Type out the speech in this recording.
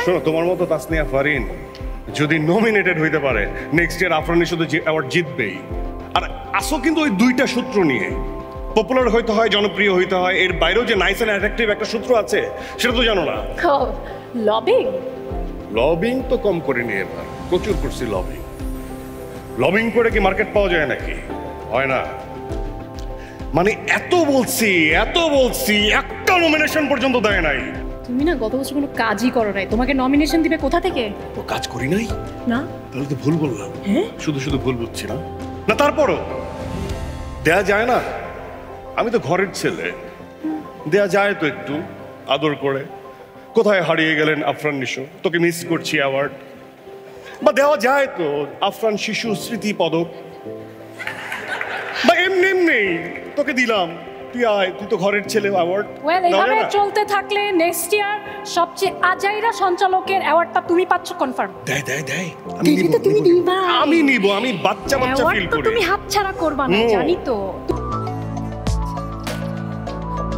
শোনো, তোমার মতো তাসনিয়া ফারিন যদি নমিনেটেড হইতে পারে নেক্সট ইয়ার আফরানের সাথে অ্যাওয়ার্ড জিতবেই। আর আসো কিন্তু ওই দুইটা সূত্র নিয়ে, পপুলার হইতে হয়, জনপ্রিয় হইতে হয়, এর বাইরেও যে নাইস অ্যান্ড অ্যাট্রাকটিভ একটা সূত্র আছে সেটা তো জানো না। লবিং? লবিং তো কম করিনি এবার, প্রচুর করছি লবিং। লবিং করে কি মার্কেট পাওয়া যায় নাকি? হয় না। মানে এত বলছি একটা নমিনেশন পর্যন্ত দেয় নাই। তুমি না গত বছর কোনো কাজই করো নাই, তোমাকে নমিনেশন দিবে কোথা থেকে? ও কাজ করি নাই না তাহলে তো ভুল বললাম। হ্যাঁ শুধু শুধু ভুল বুঝছি না। না তারপরও দেয়া যায় না? আমি তো ঘরের ছেলে, দেয়া যায় তো একটু আদর করে। কোথায় হারিয়ে গেলেন আফরান নিশো, তোকে মিস করছি অ্যাওয়ার্ড। বা দেওয়া যায় তো আফরান শিশু স্মৃতি পদক, বা এমনি এমনি তোকে দিলাম, তুই আয়, তুই তো ঘরের ছেলে, অ্যাওয়ার্ড। ওয়েল, এইভাবে চলতে থাকলে নেক্সট ইয়ার সবচেয়ে আজাইরা সঞ্চালকের অ্যাওয়ার্ডটা তুমি পাচ্ছ কনফার্ম। দেয় দেয় দেয়, তুমি নিবা। আমি নিব, আমি বাচ্চা বাচ্চা ফিল অ্যাওয়ার্ড তো করি। তুমি হাতছাড়া করবা না, জানি তো।